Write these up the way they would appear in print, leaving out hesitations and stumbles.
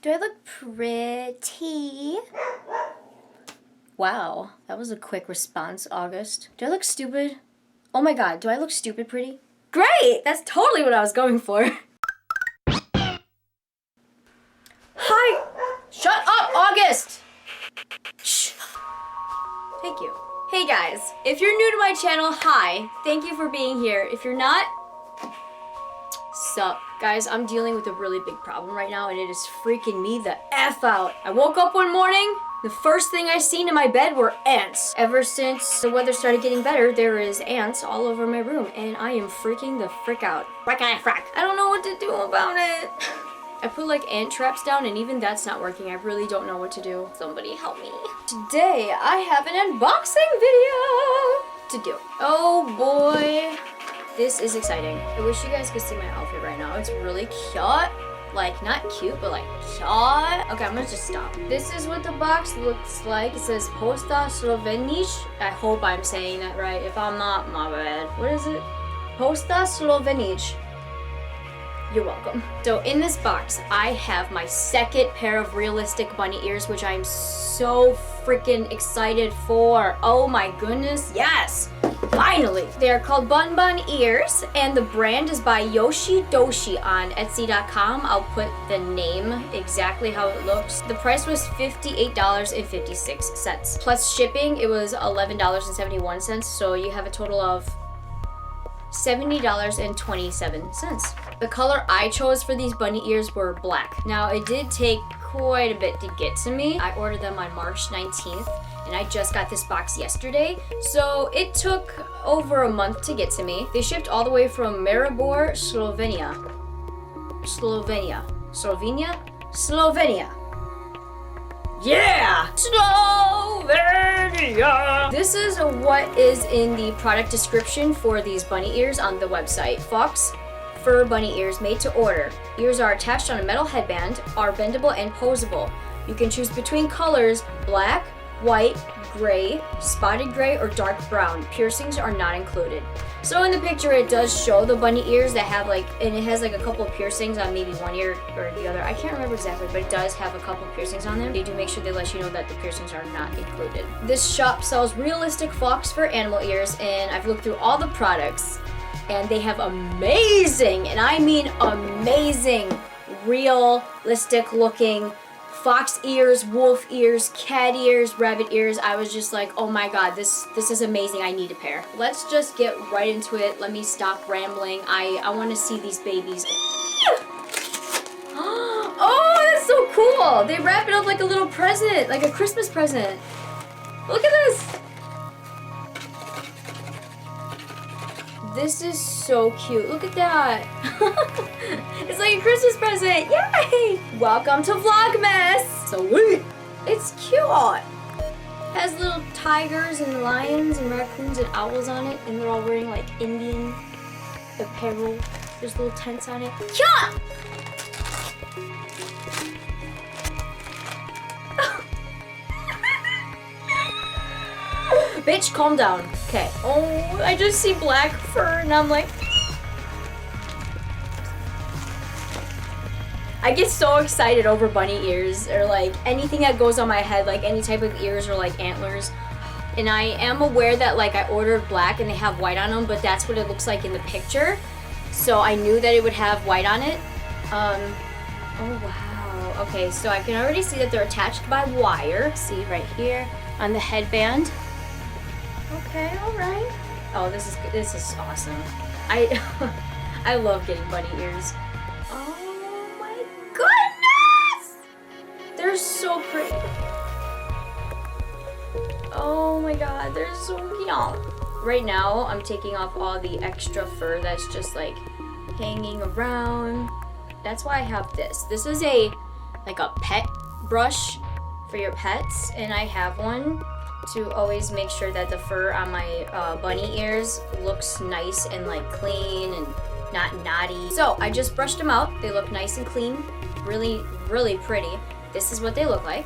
Do I look pretty? Wow, that was a quick response, August. Do I look stupid? Oh my god, do I look stupid pretty? Great! That's totally what I was going for. Hi! Shut up, August! Shh. Thank you. Hey guys, if you're new to my channel, hi. Thank you for being here. If you're not, sup. Guys, I'm dealing with a really big problem right now and it is freaking me the F out. I woke up one morning, the first thing I seen in my bed were ants. Ever since the weather started getting better, there is ants all over my room and I am freaking the frick out. Frack. I don't know what to do about it. I put like ant traps down and even that's not working. I really don't know what to do. Somebody help me. Today, I have an unboxing video to do. Oh boy. This is exciting. I wish you guys could see my outfit right now. It's really cute. Like, not cute, but like cute. Okay, I'm gonna just stop. This is what the box looks like. It says Posta Sloveniš. I hope I'm saying that right. If I'm not, my bad. What is it? Posta Sloveniš. You're welcome. So in this box, I have my second pair of realistic bunny ears, which I'm so freaking excited for. Oh my goodness, yes! Finally! They are called Bun Bun Ears, and the brand is by YoshiDoshi on Etsy.com. I'll put the name, exactly how it looks. The price was $58.56. Plus shipping, it was $11.71, so you have a total of $70.27. The color I chose for these bunny ears were black. Now, it did take quite a bit to get to me. I ordered them on March 19th. And I just got this box yesterday, so it took over a month to get to me. They shipped all the way from Maribor, Slovenia. Yeah! Slovenia! This is what is in the product description for these bunny ears on the website. Fox fur bunny ears made to order. Ears are attached on a metal headband, are bendable and posable. You can choose between colors, black, white, gray, spotted gray, or dark brown. Piercings are not included. So in the picture it does show the bunny ears that have like, and it has like a couple of piercings on maybe one ear or the other. I can't remember exactly, but it does have a couple of piercings on them. They do make sure they let you know that the piercings are not included. This shop sells realistic fox fur animal ears, and I've looked through all the products and they have amazing, and I mean amazing, realistic looking fox ears, wolf ears, cat ears, rabbit ears. I was just like, oh my god, this is amazing. I need a pair. Let's just get right into it. Let me stop rambling. I want to see these babies. Oh, that's so cool. They wrap it up like a little present, like a Christmas present. Look at this. This is so cute. Look at that. It's like a Christmas present. Yay! Welcome to Vlogmas. Sweet. It's cute. It has little tigers and lions and raccoons and owls on it, and they're all wearing like Indian apparel. There's little tents on it. Cute! Bitch, calm down. Okay. Oh, I just see black fur and I'm like... I get so excited over bunny ears or like anything that goes on my head, like any type of ears or like antlers. And I am aware that like I ordered black and they have white on them, but that's what it looks like in the picture. So I knew that it would have white on it. Oh wow. Okay, so I can already see that they're attached by wire. See right here on the headband. Okay, all right. Oh, this is awesome. I love getting bunny ears. Oh my goodness! They're so pretty. Oh my god, they're so cute. Right now, I'm taking off all the extra fur that's just like hanging around. That's why I have this. This is like a pet brush for your pets, and I have one to always make sure that the fur on my bunny ears looks nice and like clean and not knotty. So I just brushed them out. They look nice and clean, really, really pretty. This is what they look like.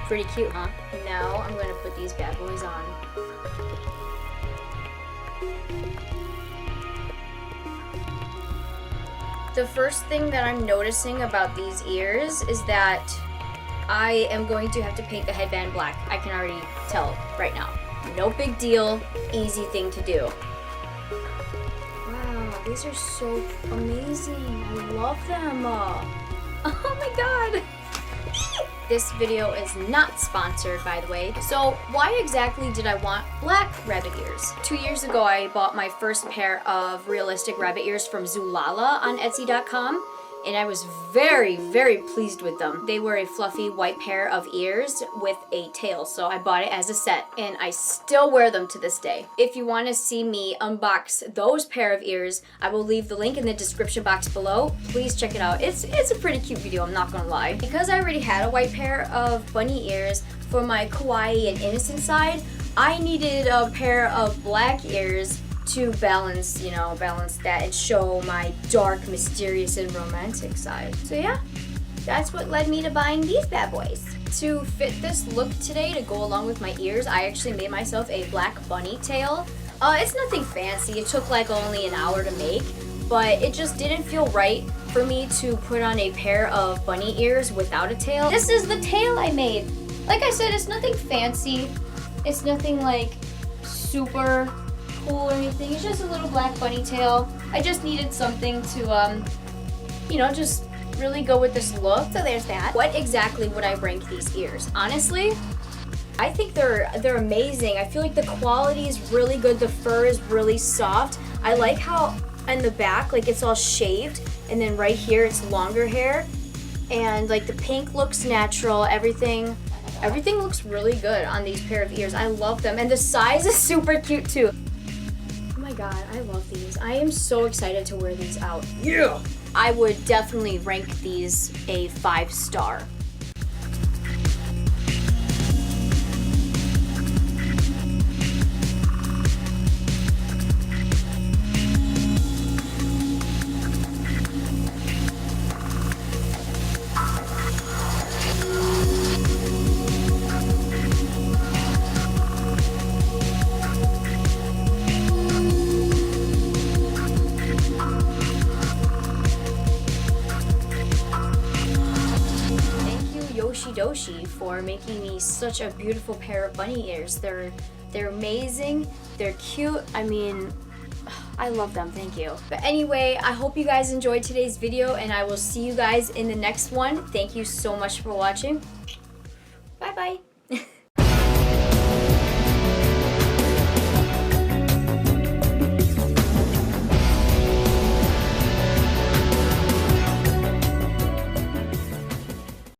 Pretty cute, huh? Now I'm gonna put these bad boys on. The first thing that I'm noticing about these ears is that I am going to have to paint the headband black. I can already tell right now. No big deal, easy thing to do. Wow, these are so amazing. I love them. Oh my god. This video is not sponsored, by the way. So why exactly did I want black rabbit ears? 2 years ago, I bought my first pair of realistic rabbit ears from Zulala on Etsy.com. And I was very, very pleased with them. They were a fluffy white pair of ears with a tail, so I bought it as a set, and I still wear them to this day. If you want to see me unbox those pair of ears, I will leave the link in the description box below. Please check it out. It's a pretty cute video, I'm not gonna lie. Because I already had a white pair of bunny ears for my kawaii and innocent side, I needed a pair of black ears to balance that and show my dark, mysterious, and romantic side. So yeah, that's what led me to buying these bad boys. To fit this look today, to go along with my ears, I actually made myself a black bunny tail. It's nothing fancy, it took like only an hour to make, but it just didn't feel right for me to put on a pair of bunny ears without a tail. This is the tail I made. Like I said, it's nothing fancy, it's nothing like super cool or anything. It's just a little black bunny tail. I just needed something to, just really go with this look. So there's that. What exactly would I rank these ears? Honestly, I think they're amazing. I feel like the quality is really good. The fur is really soft. I like how in the back, like it's all shaved, and then right here it's longer hair, and like the pink looks natural. Everything looks really good on these pair of ears. I love them, and the size is super cute too. Oh my god, I love these. I am so excited to wear these out. Yeah! I would definitely rank these a 5-star. YoshiDoshi for making me such a beautiful pair of bunny ears. They're amazing, they're cute. I mean, I love them, thank you. But anyway, I hope you guys enjoyed today's video, and I will see you guys in the next one. Thank you so much for watching. Bye bye.